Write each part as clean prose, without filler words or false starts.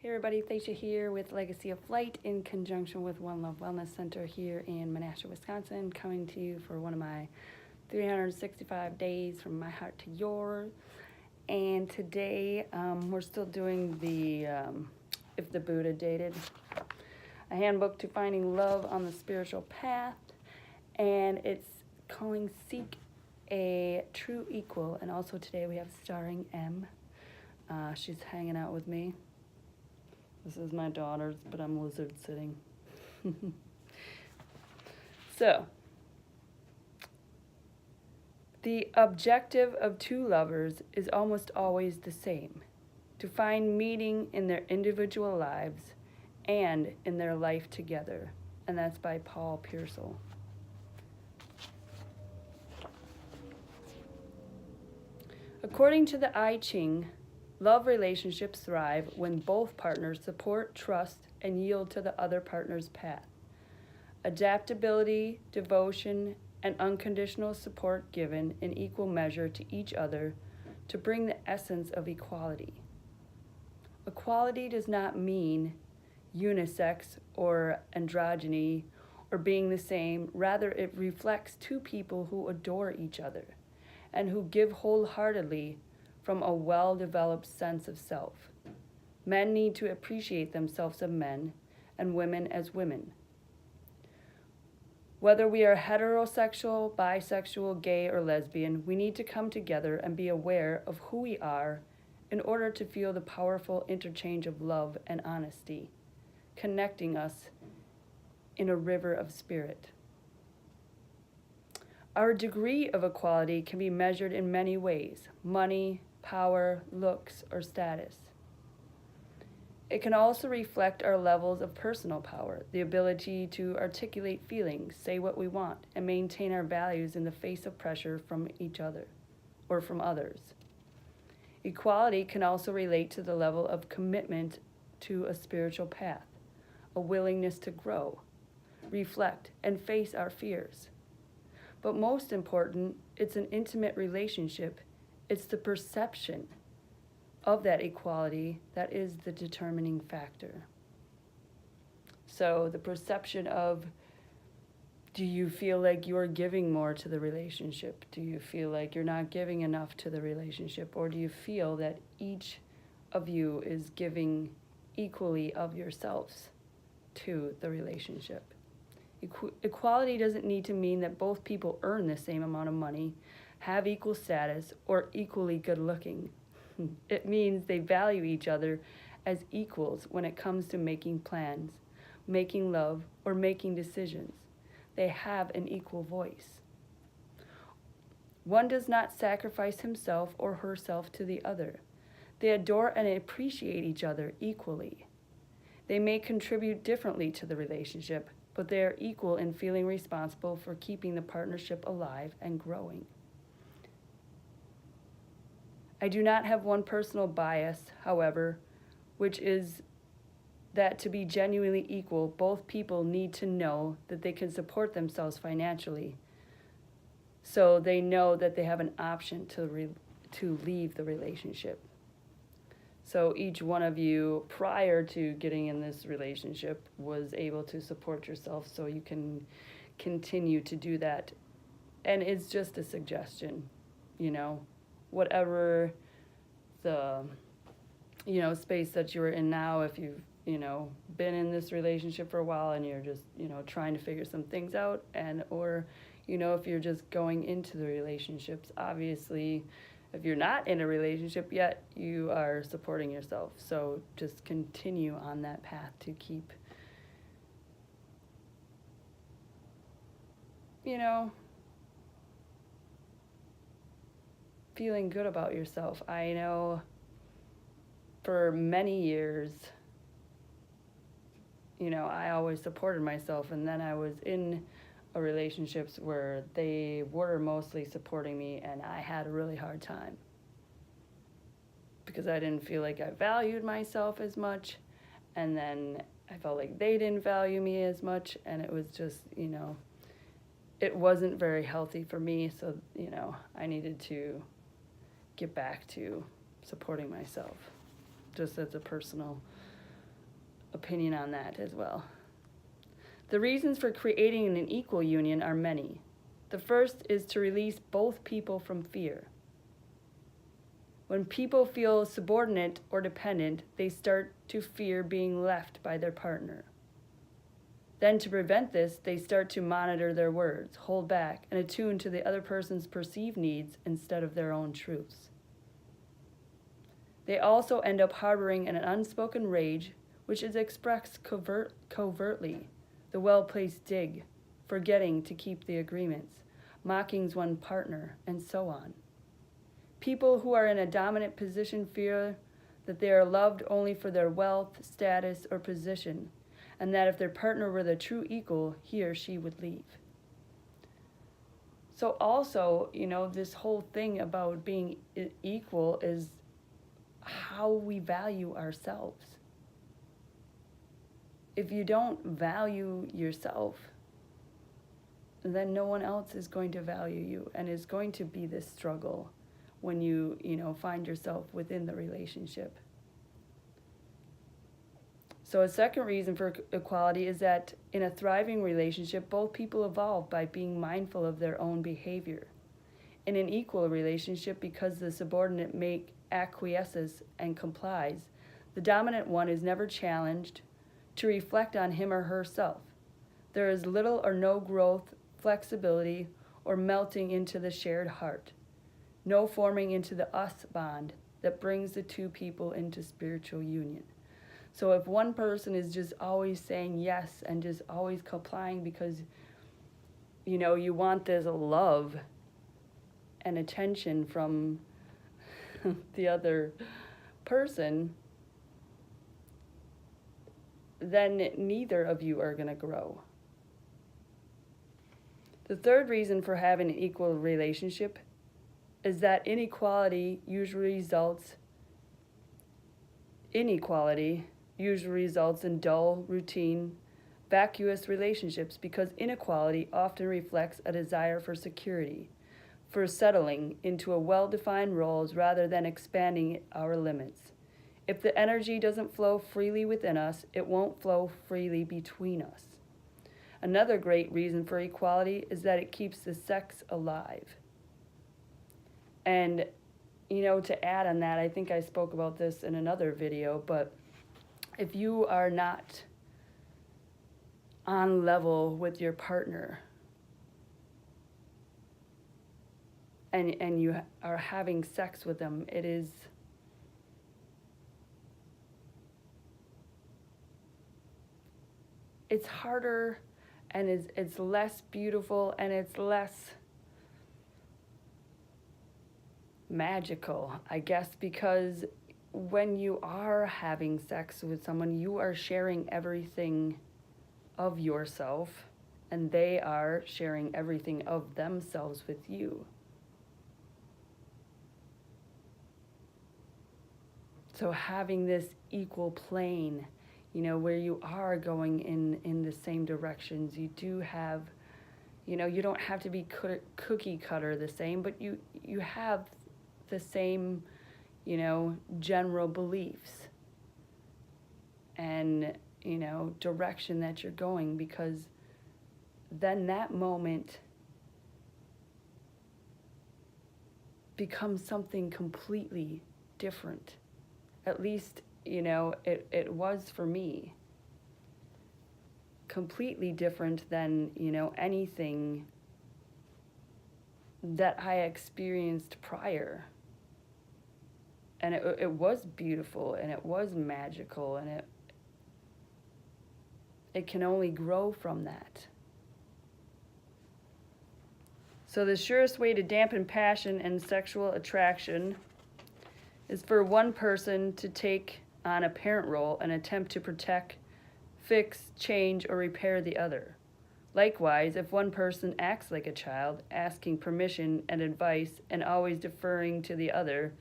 Hey everybody, Thacia here with Legacy of Flight in conjunction with One Love Wellness Center here in Menasha, Wisconsin, coming to you for one of my 365 days from my heart to yours. And today we're still doing the If the Buddha Dated, a handbook to finding love on the spiritual path, and it's calling Seek a True Equal. And also today we have starring M. She's hanging out with me. This is my daughter's, but I'm lizard sitting. So, the objective of two lovers is almost always the same: to find meaning in their individual lives and in their life together. And that's by Paul Pearsall. According to the I Ching, love relationships thrive when both partners support, trust, and yield to the other partner's path. Adaptability, devotion, and unconditional support given in equal measure to each other to bring the essence of equality. Equality does not mean unisex or androgyny or being the same. Rather, it reflects two people who adore each other and who give wholeheartedly from a well-developed sense of self. Men need to appreciate themselves as men and women as women. Whether we are heterosexual, bisexual, gay, or lesbian, we need to come together and be aware of who we are in order to feel the powerful interchange of love and honesty, connecting us in a river of spirit. Our degree of equality can be measured in many ways: money, power, looks, or status. It can also reflect our levels of personal power, the ability to articulate feelings, say what we want, and maintain our values in the face of pressure from each other or from others. Equality can also relate to the level of commitment to a spiritual path, a willingness to grow, reflect, and face our fears. But most important, it's an intimate relationship. It's the perception of that equality that is the determining factor. So the perception of, do you feel like you're giving more to the relationship? Do you feel like you're not giving enough to the relationship? Or do you feel that each of you is giving equally of yourselves to the relationship? Equality doesn't need to mean that both people earn the same amount of money, have equal status, or equally good looking. It means they value each other as equals when it comes to making plans, making love, or making decisions. They have an equal voice. One does not sacrifice himself or herself to the other. They adore and appreciate each other equally. They may contribute differently to the relationship, but they are equal in feeling responsible for keeping the partnership alive and growing. I do not have one personal bias, however, which is that to be genuinely equal, both people need to know that they can support themselves financially, so they know that they have an option to leave the relationship. So each one of you, prior to getting in this relationship, was able to support yourself, so you can continue to do that. And it's just a suggestion, whatever the, space that you're in now, if you've, been in this relationship for a while and you're just, trying to figure some things out, and, or, if you're just going into the relationships, obviously, if you're not in a relationship yet, you are supporting yourself. So just continue on that path to keep, feeling good about yourself. I know for many years, I always supported myself, and then I was in relationships where they were mostly supporting me, and I had a really hard time because I didn't feel like I valued myself as much, and then I felt like they didn't value me as much, and it was just, it wasn't very healthy for me. So, I needed to get back to supporting myself, just as a personal opinion on that as well. The reasons for creating an equal union are many. The first is to release both people from fear. When people feel subordinate or dependent, they start to fear being left by their partner. Then, to prevent this, they start to monitor their words, hold back, and attune to the other person's perceived needs instead of their own truths. They also end up harboring an unspoken rage, which is expressed covertly, the well-placed dig, forgetting to keep the agreements, mocking one's partner, and so on. People who are in a dominant position fear that they are loved only for their wealth, status, or position, and that if their partner were the true equal, he or she would leave. So also, this whole thing about being equal is how we value ourselves. If you don't value yourself, then no one else is going to value you, and it's going to be this struggle when you find yourself within the relationship. So a second reason for equality is that in a thriving relationship, both people evolve by being mindful of their own behavior. In an equal relationship, because the subordinate acquiesces and complies, the dominant one is never challenged to reflect on him or herself. There is little or no growth, flexibility, or melting into the shared heart. No forming into the us bond that brings the two people into spiritual union. So if one person is just always saying yes and just always complying because, you want this love and attention from the other person, then neither of you are going to grow. The third reason for having an equal relationship is that inequality usually results in dull, routine, vacuous relationships, because inequality often reflects a desire for security, for settling into a well-defined roles rather than expanding our limits. If the energy doesn't flow freely within us, it won't flow freely between us. Another great reason for equality is that it keeps the sex alive. And, to add on that, I think I spoke about this in another video, but if you are not on level with your partner and you are having sex with them, it's harder, and it's less beautiful, and it's less magical, I guess, because when you are having sex with someone, you are sharing everything of yourself, and they are sharing everything of themselves with you. So having this equal plane, where you are going in the same directions, you do have, you don't have to be cookie cutter the same, but you have the same, general beliefs and, direction that you're going, because then that moment becomes something completely different. At least, it was for me. Completely different than, anything that I experienced prior. And it was beautiful, and it was magical, and it can only grow from that. So the surest way to dampen passion and sexual attraction is for one person to take on a parent role and attempt to protect, fix, change, or repair the other. Likewise, if one person acts like a child, asking permission and advice and always deferring to the other,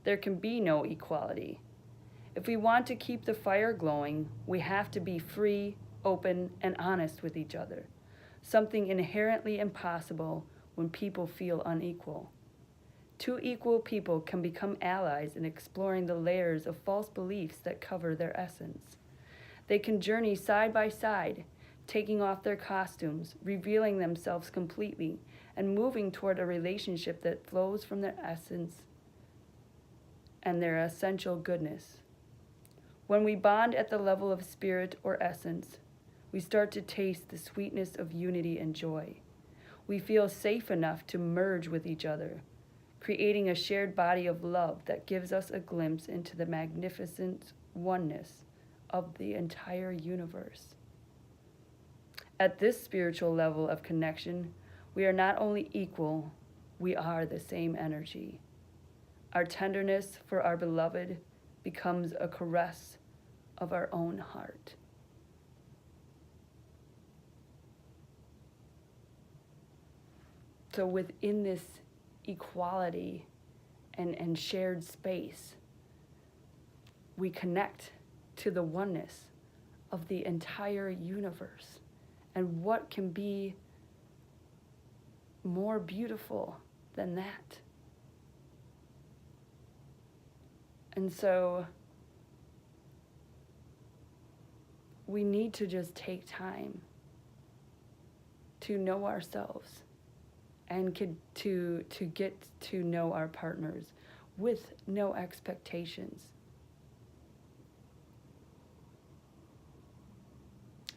there can be no equality. If we want to keep the fire glowing, we have to be free, open, and honest with each other, something inherently impossible when people feel unequal. Two equal people can become allies in exploring the layers of false beliefs that cover their essence. They can journey side by side, taking off their costumes, revealing themselves completely, and moving toward a relationship that flows from their essence and their essential goodness. When we bond at the level of spirit or essence, we start to taste the sweetness of unity and joy. We feel safe enough to merge with each other, creating a shared body of love that gives us a glimpse into the magnificent oneness of the entire universe. At this spiritual level of connection, we are not only equal, we are the same energy. Our tenderness for our beloved becomes a caress of our own heart. So within this equality and shared space, we connect to the oneness of the entire universe. And what can be more beautiful than that? And so we need to just take time to know ourselves and to get to know our partners with no expectations.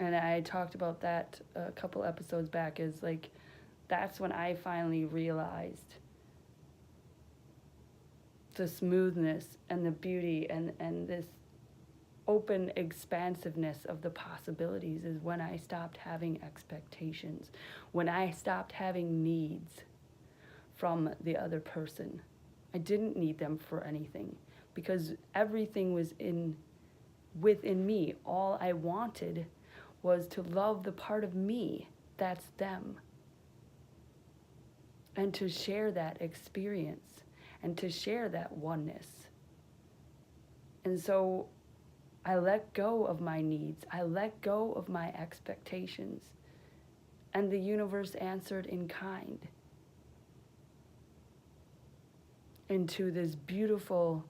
And I talked about that a couple episodes back, is like, that's when I finally realized the smoothness and the beauty and this open expansiveness of the possibilities, is when I stopped having expectations, when I stopped having needs from the other person. I didn't need them for anything because everything was within me. All I wanted was to love the part of me that's them, and to share that experience and to share that oneness. And so I let go of my needs. I let go of my expectations. And the universe answered in kind into this beautiful,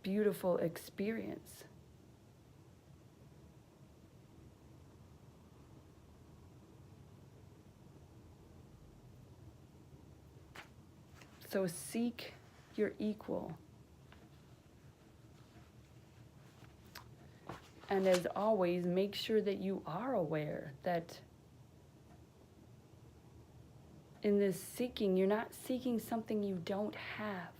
beautiful experience. So seek your equal. And as always, make sure that you are aware that in this seeking, you're not seeking something you don't have.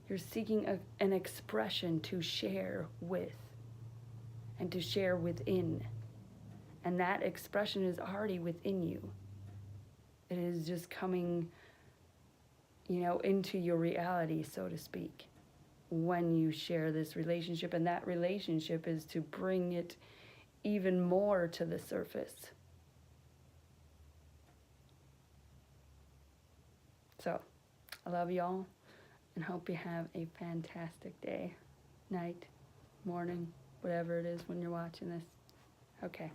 You're seeking an expression to share with and to share within. And that expression is already within you. It is just coming, into your reality, so to speak, when you share this relationship. And that relationship is to bring it even more to the surface. So, I love y'all and hope you have a fantastic day, night, morning, whatever it is when you're watching this. Okay.